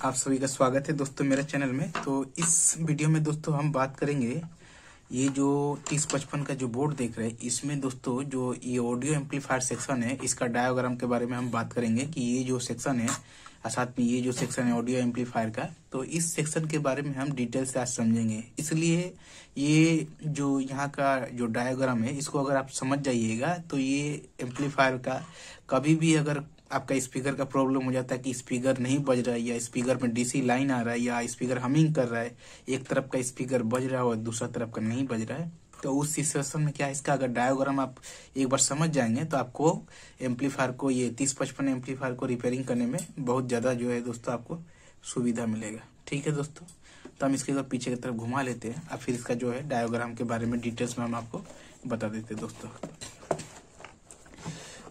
आप सभी का स्वागत है दोस्तों मेरे चैनल में। तो इस वीडियो में दोस्तों हम बात करेंगे ये जो 3055 का जो बोर्ड देख रहे हैं, इसमें दोस्तों जो ये ऑडियो एम्पलीफायर सेक्शन है, इसका डायग्राम के बारे में हम बात करेंगे कि ये जो सेक्शन है और साथ में ये जो सेक्शन है ऑडियो एम्पलीफायर का, तो इस सेक्शन के बारे में हम डिटेल से आज समझेंगे। इसलिए ये जो यहाँ का जो डायग्राम है, इसको अगर आप समझ जाइएगा तो ये एम्पलीफायर का कभी भी अगर आपका स्पीकर का प्रॉब्लम हो जाता है कि स्पीकर नहीं बज रहा है या स्पीकर में डीसी लाइन आ रहा है या स्पीकर हमिंग कर रहा है, एक तरफ का स्पीकर बज रहा है और दूसरा तरफ का नहीं बज रहा है, तो उस सिचुएशन में क्या है, इसका अगर डायग्राम आप एक बार समझ जाएंगे तो आपको एम्पलीफायर को, ये 3055 एम्पलीफायर को रिपेयरिंग करने में बहुत ज्यादा जो है दोस्तों आपको सुविधा मिलेगा। ठीक है दोस्तों, तो हम इसके पीछे की तरफ घुमा लेते हैं और फिर इसका जो है डायग्राम के बारे में डिटेल्स में हम आपको बता देते हैं दोस्तों।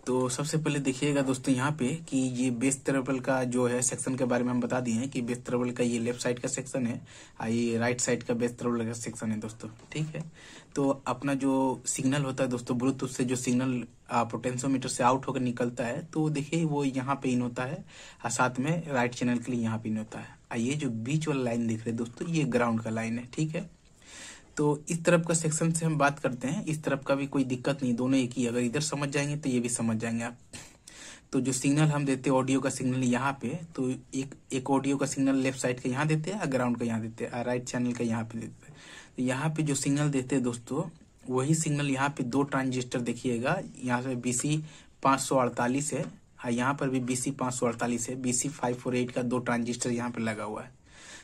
तो सबसे पहले देखिएगा दोस्तों यहाँ पे कि ये बेस ट्रेबल का जो है सेक्शन के बारे में हम बता दिए हैं कि बेस ट्रेबल का ये लेफ्ट साइड का सेक्शन है और ये राइट साइड का बेस ट्रेबल का सेक्शन है दोस्तों। ठीक है, तो अपना जो सिग्नल होता है दोस्तों, ब्लूटूथ से जो सिग्नल पोटेंशियोमीटर से आउट होकर निकलता है, तो देखिए वो यहाँ पे इन होता है और साथ में राइट चैनल के लिए यहाँ पे इन होता है। और ये जो बीच वाला लाइन दिख रहे हैं दोस्तों, ये ग्राउंड का लाइन है। ठीक है, तो इस तरफ का सेक्शन से हम बात करते हैं, इस तरफ का भी कोई दिक्कत नहीं, दोनों एक ही। अगर इधर समझ जाएंगे तो ये भी समझ जाएंगे आप। तो जो सिग्नल हम देते हैं ऑडियो का सिग्नल यहाँ पे, तो एक ऑडियो का सिग्नल लेफ्ट साइड का यहाँ देते हैं और ग्राउंड का यहाँ देते हैं और राइट चैनल का यहाँ पे देते हैं। तो यहाँ पे जो सिग्नल देते हैं दोस्तों, वही सिग्नल यहाँ पे दो ट्रांजिस्टर देखिएगा, यहाँ पे BC 548 है और यहाँ पर भी BC 548 है, BC 548 का दो ट्रांजिस्टर यहाँ पे लगा हुआ है।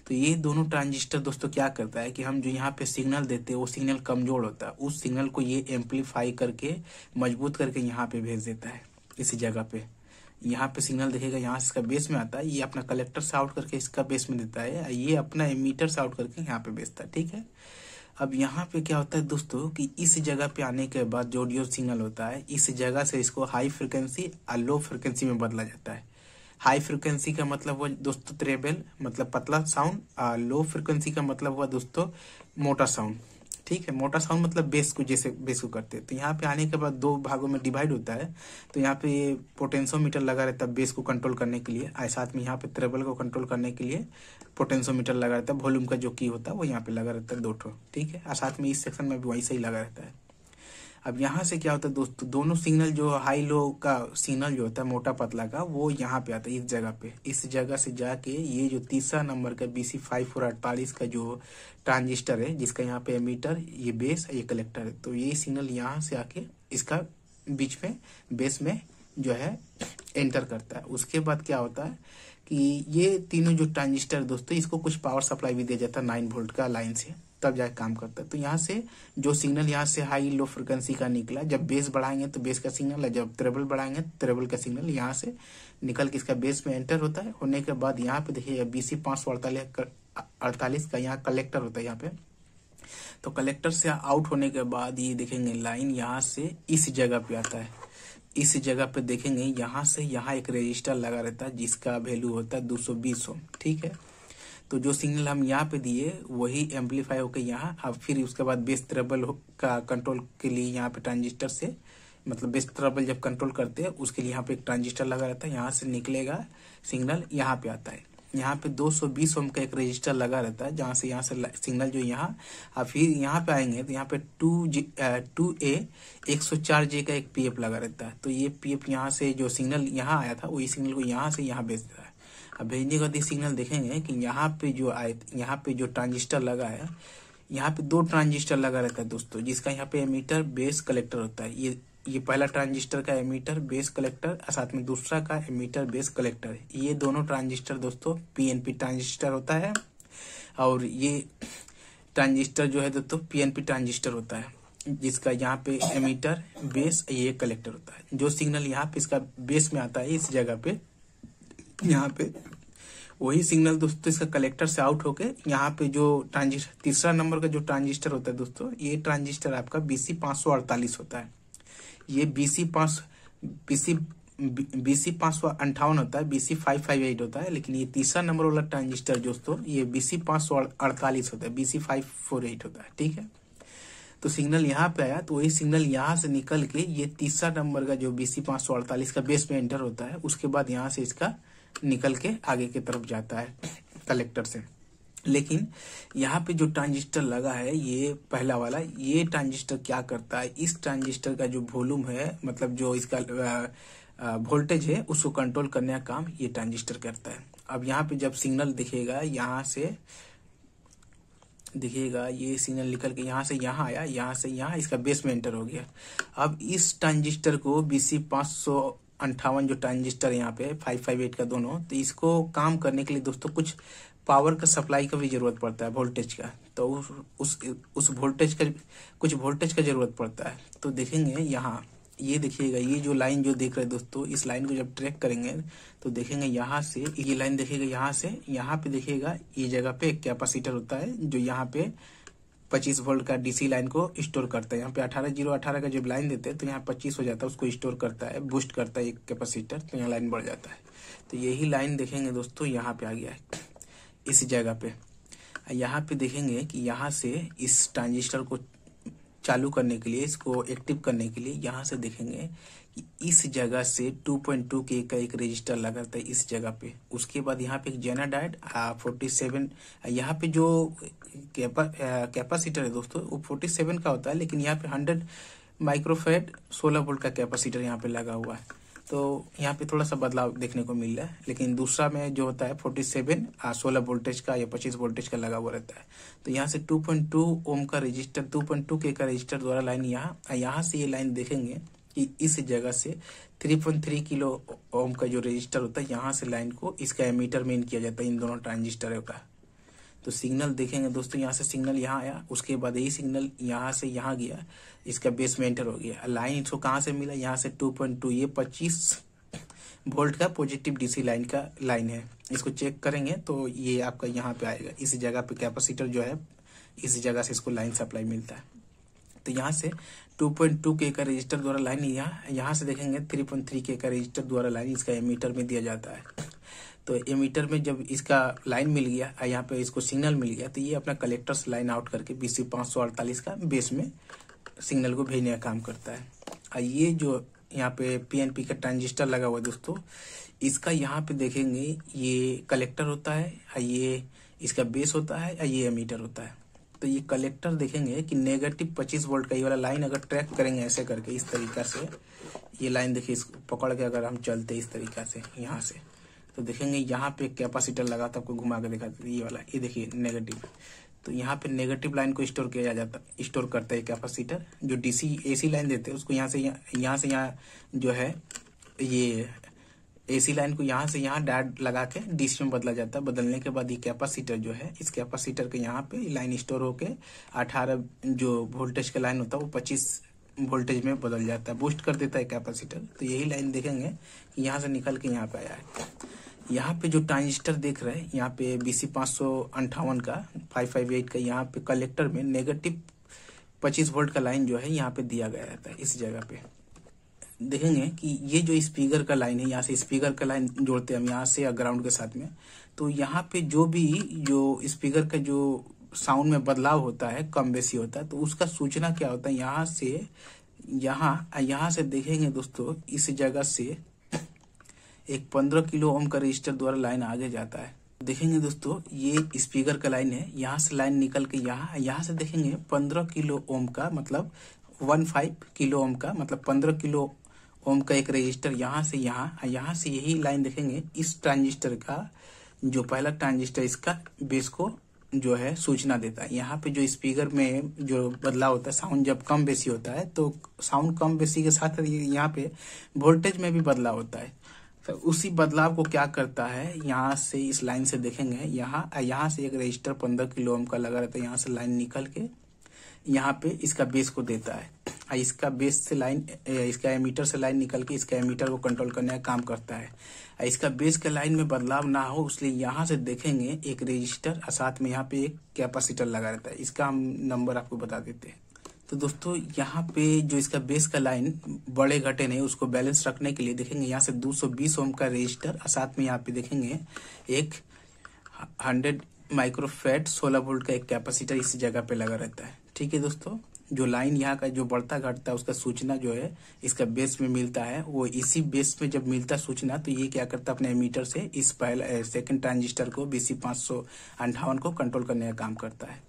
तो ये दोनों ट्रांजिस्टर दोस्तों क्या करता है कि हम जो यहाँ पे सिग्नल देते हैं वो सिग्नल कमजोर होता है, उस सिग्नल को ये एम्पलीफाई करके मजबूत करके यहाँ पे भेज देता है। इसी जगह पे यहाँ पे सिग्नल देखेगा, यहाँ से इसका बेस में आता है, ये अपना कलेक्टर से आउट करके इसका बेस में देता है, ये अपना एमीटर से आउट करके यहाँ पे भेजता है। ठीक है, अब यहाँ पे क्या होता है दोस्तों कि इस जगह पे आने के बाद जो ऑडियो सिग्नल होता है, इस जगह से इसको हाई फ्रिक्वेंसी और लो फ्रिक्वेंसी में बदला जाता है। हाई फ्रिक्वेंसी का मतलब हुआ दोस्तों ट्रेबल, मतलब पतला साउंड, और लो फ्रिक्वेंसी का मतलब हुआ दोस्तों मोटा साउंड। ठीक है, मोटा साउंड मतलब बेस को, जैसे बेस को करते हैं। तो यहाँ पे आने के बाद दो भागों में डिवाइड होता है। तो यहाँ पे ये पोटेंशियोमीटर लगा रहता है बेस को कंट्रोल करने के लिए, और साथ में यहाँ पे ट्रेबल को कंट्रोल करने के लिए पोटेंशियोमीटर लगा रहता है। वॉल्यूम का जो की होता है वो यहाँ पे लगा रहता है, दो ठो। ठीक है, और साथ में इस सेक्शन में भी वैसे ही लगा रहता है। अब यहाँ से क्या होता है दोस्तों, दोनों सिग्नल जो हाई लो का सिग्नल जो होता है मोटा पतला का, वो यहाँ पे आता है, इस जगह पे। इस जगह से जाके ये जो तीसरा नंबर का BC 548 का जो ट्रांजिस्टर है, जिसका यहाँ पे एमीटर, ये बेस, ये कलेक्टर है, तो ये सिग्नल यहाँ से आके इसका बीच में बेस में जो है एंटर करता है। उसके बाद क्या होता है कि ये तीनों जो ट्रांजिस्टर दोस्तों, इसको कुछ पावर सप्लाई भी दिया जाता है 9 वोल्ट का लाइन से, तब जाके काम करता है। तो यहाँ से जो सिग्नल यहाँ से हाई लो फ्रिक्वेंसी का निकला, जब बेस बढ़ाएंगे तो बेस का सिग्नल है, जब ट्रेबल बढ़ाएंगे तो ट्रेबल का सिग्नल यहाँ से निकल के इसका बेस में एंटर होता है। होने के बाद यहाँ पे देखिए BC 548 का यहाँ कलेक्टर होता है यहाँ पे। तो कलेक्टर से आउट होने के बाद ये देखेंगे लाइन यहाँ से इस जगह पे आता है। इस जगह पे देखेंगे यहाँ से यहाँ एक रजिस्टर लगा रहता है, जिसका वैल्यू होता है 220 ओम। ठीक है, तो जो सिग्नल हम यहाँ पे दिए वही एम्पलीफाई होकर यहाँ, अब फिर उसके बाद बेस ट्रेबल का कंट्रोल के लिए यहाँ पे ट्रांजिस्टर से, मतलब बेस ट्रेबल जब कंट्रोल करते हैं उसके लिए यहाँ पे एक ट्रांजिस्टर लगा रहता है, यहाँ से निकलेगा सिग्नल यहाँ पे आता है। यहाँ पे 220 ओम का एक रजिस्टर लगा रहता है, जहाँ से यहाँ से सिग्नल जो यहाँ, और फिर यहाँ पे आएंगे तो यहाँ पे 2A 104J का एक PF लगा रहता है। तो ये PF यहाँ से जो सिग्नल यहाँ आया था वही सिग्नल को यहाँ से यहाँ भेज देता है। अब भेजने का सिग्नल देखेंगे कि यहाँ पे जो आए, यहाँ पे जो ट्रांजिस्टर लगा है, यहाँ पे दो ट्रांजिस्टर लगा रहता है दोस्तों, जिसका यहाँ पे एमीटर बेस कलेक्टर होता है। ये पहला ट्रांजिस्टर का एमीटर बेस कलेक्टर और साथ में दूसरा का एमीटर बेस कलेक्टर है। ये दोनों ट्रांजिस्टर दोस्तों PNP ट्रांजिस्टर होता है, और ये ट्रांजिस्टर जो है दोस्तों PNP ट्रांजिस्टर होता है, जिसका यहाँ पे एमीटर बेस ये कलेक्टर होता है। जो सिग्नल यहाँ पे इसका बेस में आता है इस जगह पे, यहाँ पे वही सिग्नल दोस्तों इसका कलेक्टर से आउट होके यहाँ पे जो ट्रांजिस्टर, तीसरा नंबर का जो ट्रांजिस्टर होता है दोस्तों, ये ट्रांजिस्टर आपका BC 548 होता है। ये BC 558 होता है, BC 558 होता है, लेकिन ये तीसरा नंबर वाला ट्रांजिस्टर दोस्तों ये BC 548 होता है, BC 548 होता है। ठीक है, तो सिग्नल यहाँ पे आया तो वही सिग्नल यहाँ से निकल के ये तीसरा नंबर का जो BC 548 का बेस में एंटर होता है। उसके बाद यहाँ से इसका निकल के आगे की तरफ जाता है कलेक्टर से। लेकिन यहाँ पे जो ट्रांजिस्टर लगा है ये पहला वाला, ये ट्रांजिस्टर क्या करता है, इस ट्रांजिस्टर का जो वॉल्यूम है मतलब जो इसका वोल्टेज है उसको कंट्रोल करने का काम ये ट्रांजिस्टर करता है। अब यहाँ पे जब सिग्नल दिखेगा, यहाँ से दिखेगा ये सिग्नल निकल के यहाँ से यहाँ आया, यहाँ से यहाँ इसका बेस में एंटर हो गया। अब इस ट्रांजिस्टर को BC558 जो ट्रांजिस्टर यहाँ पे 558 का दोनों, तो इसको काम करने के लिए दोस्तों कुछ पावर का सप्लाई का भी जरूरत पड़ता है, वोल्टेज का। तो उस वोल्टेज का कुछ वोल्टेज का जरूरत पड़ता है। तो देखेंगे यहाँ ये देखिएगा, ये जो लाइन जो देख रहे हैं दोस्तों, इस लाइन को जब ट्रैक करेंगे तो देखेंगे यहाँ से ये लाइन देखेगा, यहाँ से यहाँ पे देखिएगा ये जगह पे एक कैपेसिटर होता है जो यहाँ पे 25 वोल्ट का डीसी लाइन को स्टोर करता है। यहाँ पे 18 का जब लाइन देते हैं तो यहाँ 25 हो जाता है, उसको स्टोर करता है, बूस्ट करता है एक कैपेसिटर, तो यहाँ लाइन बढ़ जाता है। तो यही लाइन देखेंगे दोस्तों यहाँ पे आ गया है इस जगह पे। यहाँ पे देखेंगे कि यहाँ से इस ट्रांजिस्टर को चालू करने के लिए, इसको एक्टिव करने के लिए यहाँ से देखेंगे कि इस जगह से 2.2 के का एक रजिस्टर लगा रहता है इस जगह पे। उसके बाद यहाँ पे एक जेना डायोड 47, यहाँ पे जो कैपेसिटर है दोस्तों वो 47 का होता है, लेकिन यहाँ पे 100 माइक्रोफेड 16 वोल्ट का कैपेसिटर यहाँ पे लगा हुआ है। तो यहाँ पे थोड़ा सा बदलाव देखने को मिल रहा है, लेकिन दूसरा में जो होता है 47 16 वोल्टेज का या 25 वोल्टेज का लगा हुआ रहता है। तो यहाँ से 2.2 ओम का रजिस्टर, 2.2 के का रजिस्टर द्वारा लाइन यहाँ से ये लाइन देखेंगे कि इस जगह से 3.3 किलो ओम का जो रजिस्टर होता है यहाँ से लाइन को इसका एमीटर में इन किया जाता है इन दोनों ट्रांजिस्टरों का। तो सिग्नल देखेंगे दोस्तों, यहाँ से सिग्नल यहाँ आया, उसके बाद यही सिग्नल यहाँ से यहाँ गया, इसका बेस में एंटर हो गया। लाइन इसको कहाँ से मिला, यहाँ से 2.2, ये 25 वोल्ट का पॉजिटिव डीसी लाइन का लाइन है। इसको चेक करेंगे तो ये आपका यहाँ पे आएगा, इस जगह पे कैपेसिटर जो है इस जगह से इसको लाइन सप्लाई मिलता है। तो यहाँ से 2.2 के का रजिस्टर द्वारा लाइन यहाँ से देखेंगे 3.3 के का रजिस्टर द्वारा लाइन इसका एमीटर में दिया जाता है। तो एमीटर में जब इसका लाइन मिल गया, यहाँ पे इसको सिग्नल मिल गया, तो ये अपना कलेक्टर से लाइन आउट करके BC548 का बेस में सिग्नल को भेजने का काम करता है। ये जो यहाँ पे PNP का ट्रांजिस्टर लगा हुआ है दोस्तों, इसका यहाँ पे देखेंगे ये कलेक्टर होता है, ये इसका बेस होता है, ये एमीटर होता है। तो ये कलेक्टर देखेंगे कि नेगेटिव 25 वोल्ट का ये वाला लाइन अगर ट्रैक करेंगे ऐसे करके इस तरीका से, ये लाइन देखिए इसको पकड़ के अगर हम चलते इस तरीका से यहाँ से, तो देखेंगे यहाँ पे कैपेसिटर लगा था, आपको घुमा के दिखाते ये वाला, ये देखिए नेगेटिव। तो यहाँ पे नेगेटिव लाइन को स्टोर किया जाता, स्टोर करता है कैपेसिटर। जो डीसी एसी लाइन देते हैं उसको यहाँ से यहाँ जो है ये एसी लाइन को यहाँ से यहाँ डायोड लगा के डीसी में बदला जाता है। बदलने के बाद ये कैपेसिटर जो है, इस कैपेसिटर के यहाँ पे लाइन स्टोर होके 18 जो वोल्टेज का लाइन होता है वो 25 वोल्टेज में बदल जाता है, बूस्ट कर देता है कैपेसिटर। तो यही लाइन देखेंगे यहाँ से निकल के यहाँ पे आया है। यहाँ पे जो ट्रांजिस्टर देख रहे हैं यहाँ पे BC558 का 558 का, यहाँ पे कलेक्टर में नेगेटिव 25 वोल्ट का लाइन जो है यहाँ पे दिया गया रहता है। इस जगह पे देखेंगे कि ये जो स्पीकर का लाइन है, यहाँ से स्पीकर का लाइन जोड़ते हैं हम यहाँ से या ग्राउंड के साथ में, तो यहाँ पे जो भी जो स्पीकर का जो साउंड में बदलाव होता है, कम बेसी होता है, तो उसका सूचना क्या होता है, यहाँ से यहाँ से देखेंगे दोस्तों इस जगह से एक 15 किलो ओम का रजिस्टर द्वारा लाइन आगे जाता है। देखेंगे दोस्तों ये स्पीकर का लाइन है, यहाँ से लाइन निकल के यहाँ से देखेंगे 15 किलो ओम का मतलब 15 किलो ओम का मतलब 15 किलो ओम का एक रजिस्टर यहाँ से यही लाइन देखेंगे इस ट्रांजिस्टर का जो पहला ट्रांजिस्टर इसका बेस को जो है सूचना देता है। यहाँ पे जो स्पीकर में जो बदलाव होता है, साउंड जब कम बेसी होता है तो साउंड कम बेसी के साथ यहाँ पे वोल्टेज में भी बदलाव होता है। तो उसी बदलाव को क्या करता है, यहाँ से इस लाइन से देखेंगे यहाँ से एक रजिस्टर 15 किलो ओम का लगा रहता है, यहाँ से लाइन निकल के यहाँ पे इसका बेस को देता है। इसका बेस से लाइन, इसका एमीटर से लाइन निकल के इसका एमीटर को कंट्रोल करने का काम करता है। इसका बेस के लाइन में बदलाव ना हो इसलिए यहाँ से देखेंगे एक रजिस्टर और साथ में यहाँ पे एक कैपेसिटर लगा रहता है। इसका हम नंबर आपको बता देते हैं। तो दोस्तों यहाँ पे जो इसका बेस का लाइन बड़े घटे नहीं, उसको बैलेंस रखने के लिए देखेंगे यहाँ से 220 ओम का रजिस्टर और साथ में यहाँ पे देखेंगे एक 100 माइक्रोफेड 16 वोल्ट का एक कैपेसिटर इस जगह पे लगा रहता है। ठीक है दोस्तों, जो लाइन यहाँ का जो बढ़ता घटता है उसका सूचना जो है इसका बेस में मिलता है, वो इसी बेस में जब मिलता सूचना तो ये क्या करता है अपने एमीटर से इस पहले सेकंड ट्रांजिस्टर को BC558 को कंट्रोल करने का काम करता है।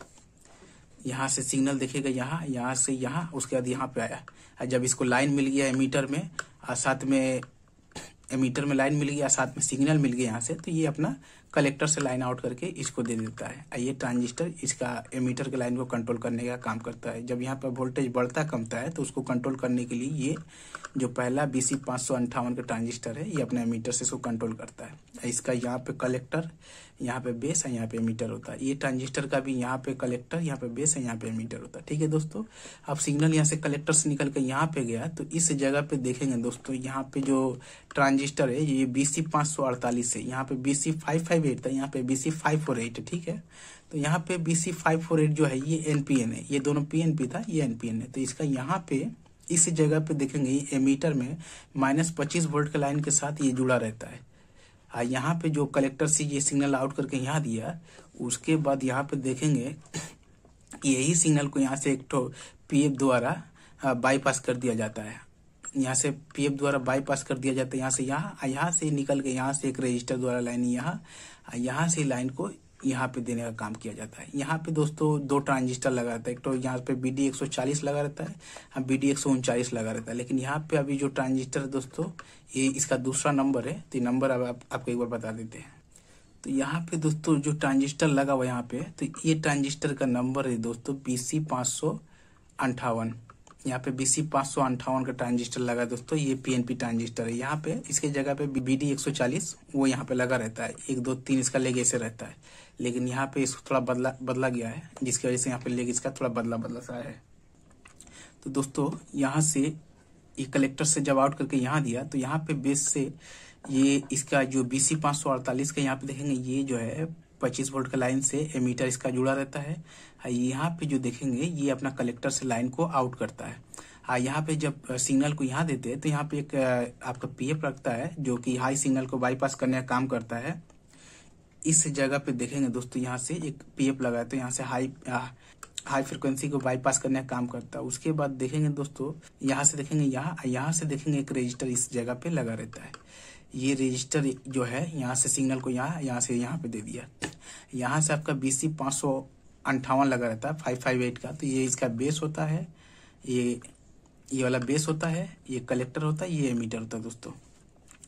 यहाँ से सिग्नल देखेगा यहाँ से यहाँ, उसके बाद यहाँ पे आया। जब इसको लाइन मिल गया एमीटर में और साथ में एमीटर में लाइन मिल गया साथ में सिग्नल मिल गया यहाँ से, तो ये अपना कलेक्टर से लाइन आउट करके इसको दे देता है। ये ट्रांजिस्टर इसका एमीटर के लाइन को कंट्रोल करने का काम करता है। जब यहाँ पर वोल्टेज बढ़ता कमता है तो उसको कंट्रोल करने के लिए ये जो पहला BC558 का ट्रांजिस्टर है ये अपने एमीटर से इसको कंट्रोल करता है। इसका यहाँ पे कलेक्टर, यहाँ पे बेस है, यहाँ पे एमीटर होता है। ये ट्रांजिस्टर का भी यहाँ पे कलेक्टर, यहाँ पे बेस है, यहाँ पे एमीटर होता है। ठीक है दोस्तों, अब सिग्नल यहाँ से कलेक्टर से निकल कर यहाँ पे गया तो इस जगह पे देखेंगे दोस्तों, यहाँ पे जो ट्रांजिस्टर है ये BC548 है, यहाँ पे BC558 था, यहाँ पे BC548 है। ठीक है, तो यहाँ पे BC548 जो है ये NPN है, ये दोनों PNP था, ये NPN है। तो इसका यहाँ पे इस जगह पे देखेंगे एमीटर में -25 वोल्ट के लाइन के साथ ये जुड़ा रहता है। यहाँ पे जो कलेक्टर से ये सिग्नल आउट करके यहाँ दिया, उसके बाद यहाँ पे देखेंगे यही सिग्नल को यहाँ से एक तो PF द्वारा बाईपास कर दिया जाता है। यहाँ से PF द्वारा बाईपास कर दिया जाता है, यहाँ से यहाँ से निकल के यहाँ से एक रजिस्टर द्वारा लाइन यहाँ से लाइन को यहाँ पे देने का काम किया जाता है। यहाँ पे दोस्तों दो ट्रांजिस्टर लगा रहता है, एक तो यहाँ पे BD140 लगा रहता है, BD139 लगा रहता है। लेकिन यहाँ पे अभी जो ट्रांजिस्टर है दोस्तों ये इसका दूसरा नंबर है, तो ये नंबर अब आपको एक बार बता देते हैं। तो यहाँ पे दोस्तों जो ट्रांजिस्टर लगा हुआ यहाँ पे, तो ये ट्रांजिस्टर का नंबर है दोस्तों BC558। यहाँ पे BC558 का ट्रांजिस्टर लगा दोस्तों, ये PNP ट्रांजिस्टर है। यहाँ पे इसके जगह पे BD140 वो यहाँ पे लगा रहता है, 1 2 3 इसका लेग ऐसे रहता है। लेकिन यहाँ पे इसको थोड़ा बदला गया है, जिसकी वजह से यहाँ पे लेग इसका थोड़ा बदला सा है। तो दोस्तों यहाँ से ये कलेक्टर से जब आउट करके यहाँ दिया तो यहाँ पे बेस से ये इसका जो BC548 का यहाँ पे देखेंगे ये जो है 25 वोल्ट का लाइन से एमीटर इसका जुड़ा रहता है। यहाँ पे जो देखेंगे ये अपना कलेक्टर से लाइन को आउट करता है। यहाँ पे जब सिग्नल को यहाँ देते हैं तो यहाँ पे एक आपका PF रखता है जो कि हाई सिग्नल को बाईपास करने का काम करता है। इस जगह पे देखेंगे दोस्तों यहाँ से एक PF लगा है, तो यहाँ से हाई फ्रिक्वेंसी को बाईपास करने का काम करता है। उसके बाद देखेंगे दोस्तों यहाँ से देखेंगे यहाँ से देखेंगे एक रजिस्टर इस जगह पे लगा रहता है। ये रजिस्टर जो है यहाँ से सिग्नल को यहाँ से यहाँ पे दे दिया। यहाँ से आपका BC558 लगा रहता है 558 का, तो ये इसका बेस होता है, ये वाला बेस होता है, ये कलेक्टर होता है, ये एमीटर होता है दोस्तों।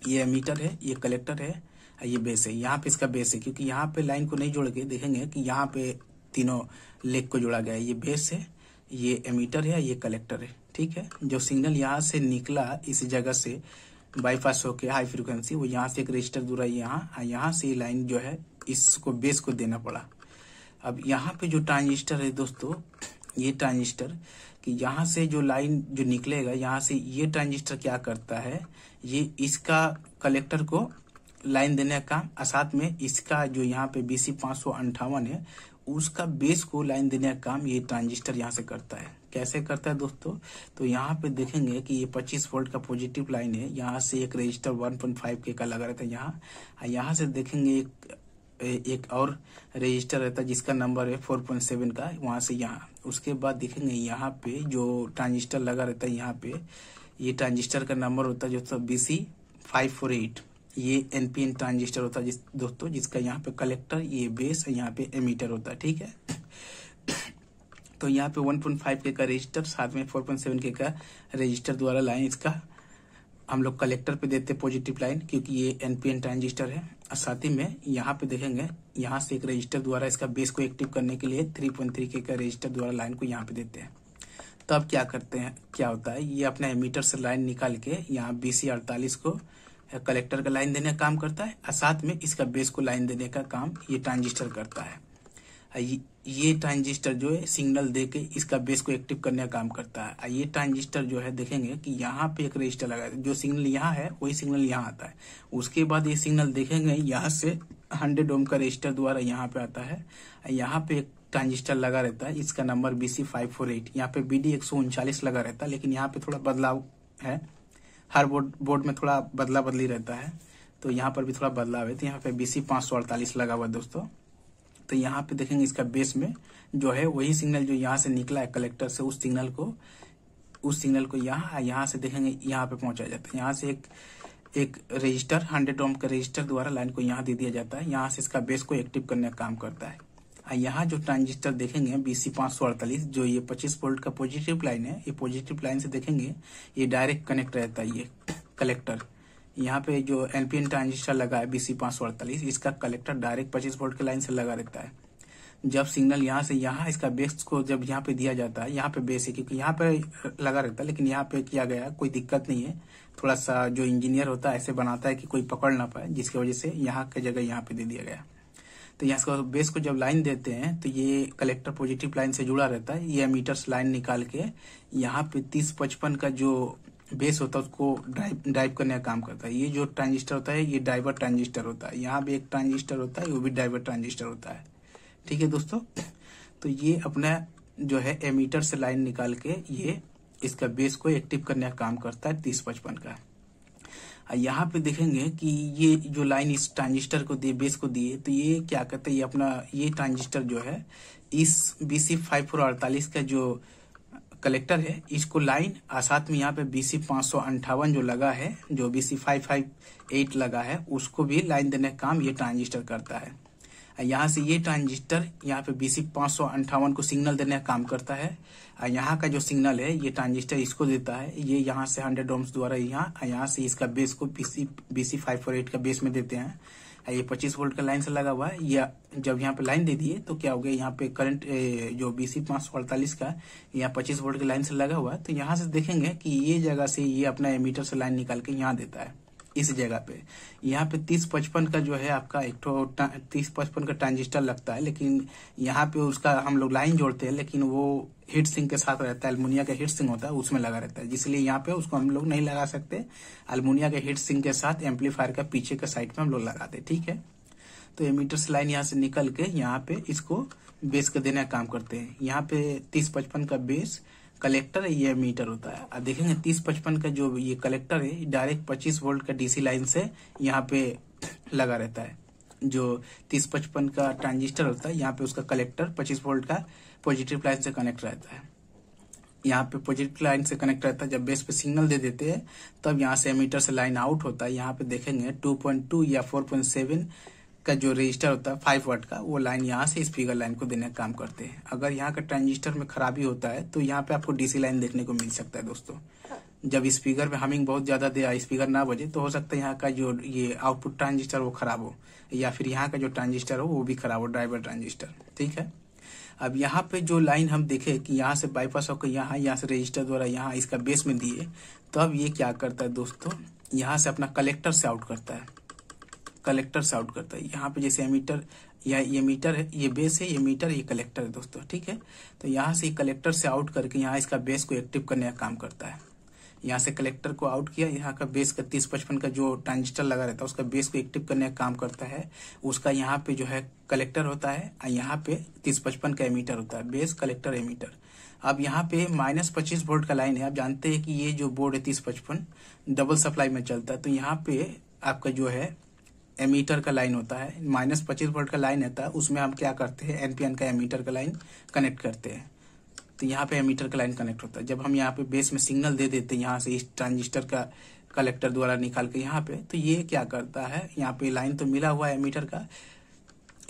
ये एमीटर है, ये कलेक्टर है, ये बेस है। यहाँ पे इसका बेस है क्योंकि यहाँ पे लाइन को नहीं जोड़ के देखेंगे कि यहाँ पे तीनों लेग को जोड़ा गया है। ये बेस है, ये एमीटर है, ये कलेक्टर है। ठीक है, जो सिग्नल यहाँ से निकला इस जगह से बाईपास होके हाई फ्रिक्वेंसी, वो यहाँ से एक रजिस्टर दूर है, यहाँ से लाइन जो है इसको बेस को देना पड़ा। अब यहाँ पे जो ट्रांजिस्टर है दोस्तों, ये ट्रांजिस्टर कि यहाँ से जो लाइन जो निकलेगा यहाँ से, ये ट्रांजिस्टर क्या करता है, ये इसका कलेक्टर को लाइन देने का काम, साथ में इसका जो यहाँ पे BC558 है उसका बेस को लाइन देने का काम ये ट्रांजिस्टर यहाँ से करता है। कैसे करता है दोस्तों, तो यहाँ पे देखेंगे कि ये 25 वोल्ट का पॉजिटिव लाइन है, यहाँ से एक रजिस्टर 1.5K का लगा रहता है। यहाँ से देखेंगे एक और रजिस्टर रहता है जिसका नंबर है 4.7 का, वहां से यहाँ। उसके बाद देखेंगे यहाँ पे जो ट्रांजिस्टर लगा रहता है यहाँ पे, ये ट्रांजिस्टर का नंबर होता है जो BC548। ये NPN ट्रांजिस्टर होता है दोस्तों, जिसका यहाँ पे कलेक्टर, ये बेस, यहाँ पे एमीटर होता है। ठीक है, तो यहाँ पे 1.5K का रजिस्टर साथ में 4.7K का रजिस्टर द्वारा लाइन इसका हम लोग कलेक्टर पे देते पॉजिटिव लाइन, क्योंकि ये NPN ट्रांजिस्टर है। और साथ ही में यहाँ पे देखेंगे यहाँ से एक रजिस्टर द्वारा इसका बेस को एक्टिव करने के लिए 3.3K का रजिस्टर द्वारा लाइन को यहाँ पे देते हैं। तो अब क्या करते हैं, क्या होता है, ये अपना एमीटर से लाइन निकाल के यहाँ BC48 को कलेक्टर का लाइन देने का काम करता है, और साथ में इसका बेस को लाइन देने का काम ये ट्रांजिस्टर करता है। ये ट्रांजिस्टर जो है सिग्नल दे के इसका बेस को एक्टिव करने का काम करता है। ये ट्रांजिस्टर जो है देखेंगे कि यहाँ पे एक रजिस्टर लगा है, जो सिग्नल यहाँ है वही सिग्नल यहाँ आता है। उसके बाद ये सिग्नल देखेंगे यहाँ से 100 ओम का रजिस्टर द्वारा यहाँ पे आता है। यहाँ पे एक ट्रांजिस्टर लगा रहता है, इसका नंबर BC548। यहाँ पे BD139 लगा रहता है, लेकिन यहाँ पे थोड़ा बदलाव है, हर बोर्ड में थोड़ा बदली रहता है, तो यहाँ पर भी थोड़ा बदलाव है। तो यहाँ पे BC548 लगा हुआ दोस्तों। तो यहाँ पे देखेंगे इसका बेस में जो है वही सिग्नल जो यहाँ से निकला है कलेक्टर से, उस सिग्नल को यहाँ से देखेंगे यहाँ पे पहुंचाया जाता है। यहाँ से एक रजिस्टर 100 ओम का रजिस्टर द्वारा लाइन को यहाँ दे दिया जाता है। यहाँ से इसका बेस को एक्टिव करने का काम करता है। यहाँ जो ट्रांजिस्टर देखेंगे BC548 जो ये 25 वोल्ट का पॉजिटिव लाइन है, ये पॉजिटिव लाइन से देखेंगे ये डायरेक्ट कनेक्ट रहता है। ये कलेक्टर यहाँ पे जो NPN ट्रांजिस्टर लगा है BC548, इसका कलेक्टर डायरेक्ट 25 वोल्ट के लाइन से लगा रहता है। जब सिग्नल यहाँ से यहाँ इसका बेस को जब यहाँ पे दिया जाता है, यहाँ पे बेस है क्योंकि यहाँ पे लगा रहता है, लेकिन यहाँ पे किया गया कोई दिक्कत नहीं है। थोड़ा सा जो इंजीनियर होता है ऐसे बनाता है कि कोई पकड़ ना पाए, जिसकी वजह से यहाँ की जगह यहाँ पे दे दिया गया। तो यहाँ बेस को जब लाइन देते हैं तो ये कलेक्टर पॉजिटिव लाइन से जुड़ा रहता है। ये एमीटर से लाइन निकाल के यहाँ पे 3055 का जो बेस होता है उसको ड्राइव करने का काम करता है। ये जो ट्रांजिस्टर होता है ये ड्राइवर ट्रांजिस्टर होता है। यहाँ भी एक ट्रांजिस्टर होता है, वो भी ड्राइवर ट्रांजिस्टर होता है। ठीक है दोस्तों, तो ये अपना जो है एमीटर से लाइन निकाल के ये इसका बेस को एक्टिव करने का काम करता है 3055 का। यहाँ पे देखेंगे कि ये जो लाइन इस ट्रांजिस्टर को दिए, बेस को दिए, तो ये क्या करते हैं, ये अपना ये ट्रांजिस्टर जो है इस BC5448 का जो कलेक्टर है इसको लाइन, और साथ में यहाँ पे BC558 जो लगा है, जो BC558 लगा है, उसको भी लाइन देने का काम ये ट्रांजिस्टर करता है। यहाँ से ये ट्रांजिस्टर यहाँ पे BC558 को सिग्नल देने का काम करता है। यहाँ का जो सिग्नल है ये ट्रांजिस्टर इसको देता है। ये यहाँ से 100 ओम्स द्वारा यहाँ से इसका बेस को BC548 का बेस में देते हैं। ये 25 वोल्ट का लाइन से लगा हुआ है। या जब यहाँ पे लाइन दे दिए तो क्या हो गया, यहाँ पे करंट जो BC548 का यहाँ 25 वोल्ट की लाइन से लगा हुआ है। तो यहाँ से देखेंगे कि ये जगह से ये अपना एमीटर से लाइन निकाल के यहाँ देता है इस जगह पे। यहाँ पे 3055 का जो है आपका एक 3055 का ट्रांजिस्टर लगता है, लेकिन यहाँ पे उसका हम लोग लाइन जोड़ते हैं, लेकिन वो हीट सिंक के साथ रहता है, अल्मुनिया का हीट सिंक होता है उसमें लगा रहता है, जिसलिए यहाँ पे उसको हम लोग नहीं लगा सकते। अल्मुनिया के हीट सिंक के साथ एम्पलीफायर का पीछे के साइड में हम लोग लगाते, ठीक है। तो एमीटर से लाइन यहाँ से निकल के यहाँ पे इसको बेस का देने का काम करते हैं। यहाँ पे 3055 का बेस कलेक्टर है, ये मीटर होता है। अब देखेंगे 3055 का जो ये कलेक्टर है डायरेक्ट 25 वोल्ट का DC लाइन से यहाँ पे लगा रहता है। जो 3055 का ट्रांजिस्टर होता है यहाँ पे उसका कलेक्टर 25 वोल्ट का पॉजिटिव लाइन से कनेक्ट रहता है। यहाँ पे पॉजिटिव लाइन से कनेक्ट रहता है। जब बेस पे सिग्नल दे देते हैं तब यहाँ से एमीटर से लाइन आउट होता है। यहाँ पे देखेंगे 2.2 या 4.7 का जो रजिस्टर होता है 5 वाट का, वो लाइन यहाँ से स्पीकर लाइन को देने का काम करते हैं। अगर यहाँ का ट्रांजिस्टर में खराबी होता है तो यहाँ पे आपको DC लाइन देखने को मिल सकता है दोस्तों। जब स्पीकर में हमिंग बहुत ज्यादा दे, स्पीकर ना बजे, तो हो सकता है यहाँ का जो ये आउटपुट ट्रांजिस्टर वो खराब हो, या फिर यहाँ का जो ट्रांजिस्टर हो वो भी खराब हो, ड्राइवर ट्रांजिस्टर, ठीक है। अब यहाँ पे जो लाइन हम देखे कि यहाँ से बाईपास होकर यहाँ से रजिस्टर द्वारा यहाँ इसका बेस में दिए, तब ये क्या करता है दोस्तों, यहाँ से अपना कलेक्टर से आउट करता है। कलेक्टर से आउट करता है। यहाँ पे जैसे एमीटर या ये मीटर है, ये बेस है, ये मीटर, ये कलेक्टर है दोस्तों, ठीक है। तो यहाँ से कलेक्टर से आउट करके यहाँ इसका बेस को एक्टिव करने का काम करता है। यहाँ से कलेक्टर को आउट किया, यहाँ का बेस का 3055 का जो ट्रांजिस्टर लगा रहता है उसका बेस को एक्टिव करने का काम करता है। उसका यहाँ पे जो है कलेक्टर होता है, यहाँ पे 3055 का एमीटर होता है, बेस कलेक्टर एमीटर। अब यहाँ पे -25 वोल्ट का लाइन है। आप जानते हैं कि ये जो बोर्ड है 3055 डबल सप्लाई में चलता है, तो यहाँ पे आपका जो है एमीटर का लाइन होता है, -25 वोल्ट का लाइन रहता है, उसमें हम क्या करते हैं NPN का एमीटर का लाइन कनेक्ट करते हैं। तो यहाँ पे एमीटर का लाइन कनेक्ट होता है। जब हम यहाँ पे बेस में सिग्नल दे देते हैं यहाँ से इस ट्रांजिस्टर का कलेक्टर द्वारा निकाल के यहाँ पे, तो ये क्या करता है, यहाँ पे लाइन तो मिला हुआ है एमीटर का,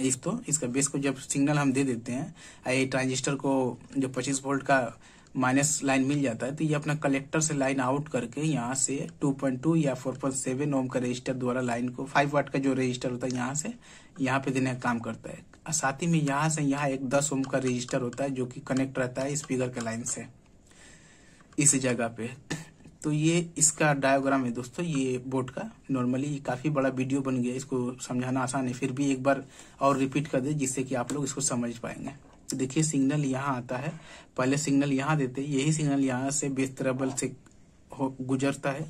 इसका बेस को जब सिग्नल हम दे देते हैं, ये ट्रांजिस्टर को जो 25 वोल्ट का माइनस लाइन मिल जाता है, तो ये अपना कलेक्टर से लाइन आउट करके यहाँ से 2.2 या 4.7 ओम का रजिस्टर द्वारा लाइन को 5 वाट का जो रजिस्टर होता है यहाँ से यहाँ पे देने का काम करता है। साथ ही में यहाँ से यहाँ एक 10 ओम का रजिस्टर होता है जो कि कनेक्ट रहता है स्पीकर के लाइन से इस जगह पे। तो ये इसका डायग्राम है दोस्तों, ये बोर्ड का। नॉर्मली काफी बड़ा वीडियो बन गया, इसको समझाना आसान है, फिर भी एक बार और रिपीट कर दे जिससे कि आप लोग इसको समझ पाएंगे। तो देखिए सिग्नल यहाँ आता है, पहले सिग्नल यहाँ देते हैं, यही सिग्नल यहाँ से बेस ट्रबल से गुजरता है।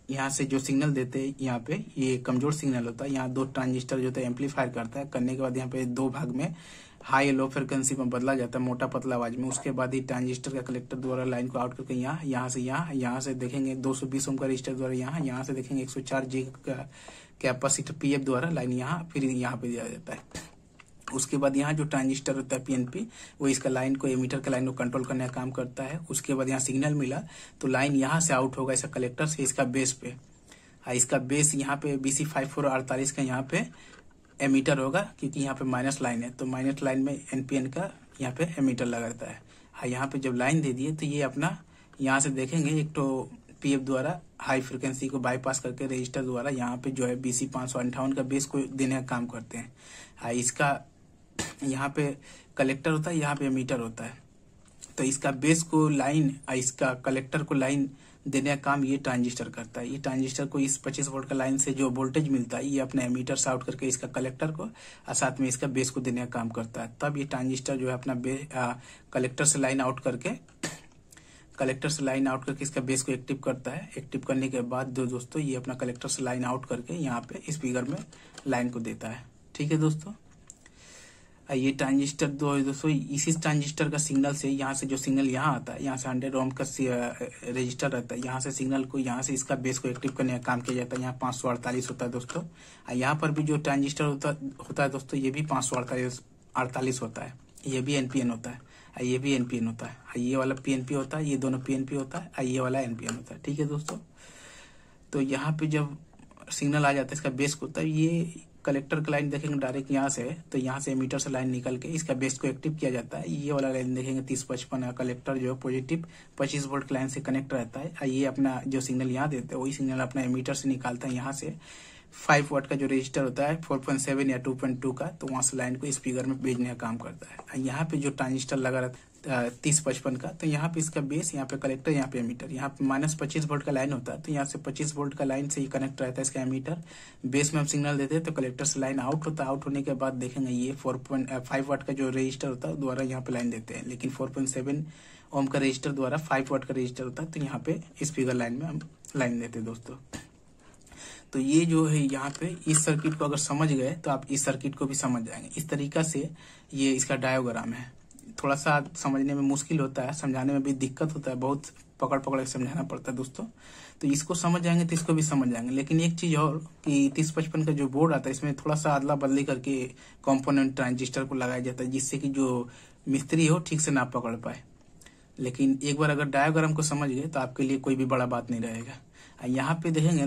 यहाँ से जो सिग्नल देते हैं यहाँ पे ये कमजोर सिग्नल होता है। यहाँ 2 ट्रांजिस्टर जो होता है एम्पलीफायर करता है, करने के बाद यहाँ पे 2 भाग में हाई लो फ्रिक्वेंसी में बदला जाता है, मोटा पतला आवाज में। उसके बाद ही ट्रांजिस्टर का कलेक्टर द्वारा लाइन को आउट करके यहाँ से देखेंगे 220 ओम का रजिस्टर द्वारा यहाँ से देखेंगे 104 G का कैपेसिटर PF द्वारा लाइन यहाँ फिर यहाँ पे दिया जाता है। उसके बाद यहाँ जो ट्रांजिस्टर होता है पीएनपी, वो इसका लाइन को, एमीटर के लाइन को कंट्रोल करने का काम करता है। उसके बाद यहाँ सिग्नल मिला तो लाइन यहाँ से आउट होगा इसका कलेक्टर से इसका बेस पे। इसका बेस यहाँ पे BC5448 का यहाँ पे एमीटर होगा, क्योंकि यहाँ पे माइनस लाइन है, तो माइनस लाइन में एनपीएन का यहाँ पे एमीटर लगा रहता है। यहाँ पे जब लाइन दे दिए तो ये अपना यहाँ से देखेंगे एक तो पीएफ द्वारा हाई फ्रिक्वेंसी को बाईपास करके रजिस्टर द्वारा यहाँ पे जो है BC558 का बेस को देने का काम करते हैं। इसका यहाँ पे कलेक्टर होता है, यहाँ पे एमीटर होता है, तो इसका बेस को लाइन, इसका कलेक्टर को लाइन देने का काम ये ट्रांजिस्टर करता है। ये ट्रांजिस्टर को इस 25 वोल्ट का लाइन से जो वोल्टेज मिलता है ये अपने एमीटर से आउट करके इसका कलेक्टर को और साथ में इसका बेस को देने का काम करता है। तब ये ट्रांजिस्टर जो है अपना कलेक्टर से लाइन आउट करके इसका बेस को एक्टिव करता है। एक्टिव करने के बाद दोस्तों ये अपना कलेक्टर से लाइन आउट करके यहाँ पे स्पीकर में लाइन को देता है। ठीक है दोस्तों, ये ट्रांजिस्टर दोस्तों इसी ट्रांजिस्टर का सिग्नल से यहाँ से जो सिग्नल यहाँ आता है, यहाँ से 100 ओम का रजिस्टर रहता है, यहाँ से सिग्नल को यहाँ से इसका बेस को एक्टिव करने का काम किया जाता है। यहाँ 548 होता है दोस्तों। यहाँ पर भी जो ट्रांजिस्टर होता है दोस्तों ये भी 548 होता है, ये भी एनपीएन होता है, ये भी एनपीएन होता है, ये वाला पीएनपी होता है, ये दोनों पीएनपी होता है, ये वाला एनपीएन होता है। ठीक है दोस्तों, तो यहाँ पे जब सिग्नल आ जाता है इसका बेस को, तब ये कलेक्टर का लाइन देखेंगे डायरेक्ट यहाँ से, तो यहाँ से एमीटर से लाइन निकल के इसका बेस को एक्टिव किया जाता है। ये वाला लाइन देखेंगे 3055 कलेक्टर जो है पॉजिटिव 25 वोल्ट लाइन से कनेक्ट रहता है। ये अपना जो सिग्नल यहाँ देते हैं वही सिग्नल अपना एमीटर से निकालता है, यहाँ से 5 वाट का जो रजिस्टर होता है 4.7 या 2.2 का, तो वहां से लाइन को स्पीकर में भेजने का काम करता है। यहाँ पे जो ट्रांजिस्टर लगा रहता है 3055 का, तो यहाँ पे इसका बेस, यहाँ पे कलेक्टर, यहाँ पे एमीटर, यहाँ पे -25 वोल्ट का लाइन होता है, तो यहाँ से 25 वोल्ट का लाइन से ही कनेक्ट रहता है इसका एमीटर। बेस में हम सिग्नल देते हैं तो कलेक्टर से लाइन आउट होता है। आउट होने के बाद देखेंगे ये 4.5 वाट का जो रजिस्टर होता है द्वारा यहाँ पे लाइन देते हैं, लेकिन 4.7 ओम का रजिस्टर द्वारा 5 वाट का रजिस्टर होता है, तो यहाँ पे स्पीकर लाइन में हम लाइन देते हैं दोस्तों। तो ये जो है यहाँ पे इस सर्किट को अगर समझ गए तो आप इस सर्किट को भी समझ जाएंगे। इस तरीका से ये इसका डायोग्राम है। थोड़ा सा समझने में मुश्किल होता है, समझाने में भी दिक्कत होता है, बहुत पकड़ के समझाना पड़ता है दोस्तों। तो इसको समझ जाएंगे तो इसको भी समझ जाएंगे। लेकिन एक चीज और कि 3055 का जो बोर्ड आता है इसमें थोड़ा सा अदला बदली करके कॉम्पोनेंट ट्रांजिस्टर को लगाया जाता है, जिससे कि जो मिस्त्री हो ठीक से ना पकड़ पाए। लेकिन एक बार अगर डायोग्राम को समझ गए तो आपके लिए कोई भी बड़ा बात नहीं रहेगा। यहाँ पे देखेंगे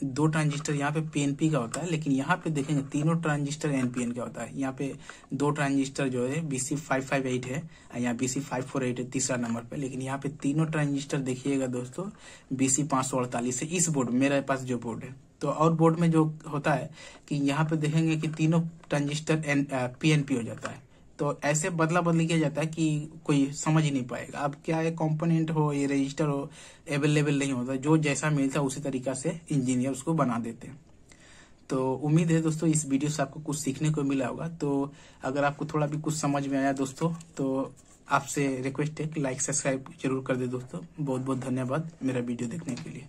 2 ट्रांजिस्टर यहाँ पे पीएनपी का होता है, लेकिन यहाँ पे देखेंगे तीनों ट्रांजिस्टर एनपीएन का होता है। यहाँ पे 2 ट्रांजिस्टर जो है BC558 है, यहाँ BC548 है तीसरा नंबर पे, लेकिन यहाँ पे तीनों ट्रांजिस्टर देखिएगा दोस्तों BC548 है। इस बोर्ड, मेरे पास जो बोर्ड है, तो और बोर्ड में जो होता है कि यहाँ पे देखेंगे कि तीनों ट्रांजिस्टर पीएनपी हो जाता है। तो ऐसे बदला बदली किया जाता है कि कोई समझ ही नहीं पाएगा। अब क्या है, कंपोनेंट हो, ये रजिस्टर हो, अवेलेबल नहीं होता, जो जैसा मिलता है उसी तरीका से इंजीनियर उसको बना देते हैं। तो उम्मीद है दोस्तों इस वीडियो से आपको कुछ सीखने को मिला होगा। तो अगर आपको थोड़ा भी कुछ समझ में आया दोस्तों, तो आपसे रिक्वेस्ट है कि लाइक सब्सक्राइब जरूर कर दे दोस्तों। बहुत बहुत धन्यवाद मेरा वीडियो देखने के लिए।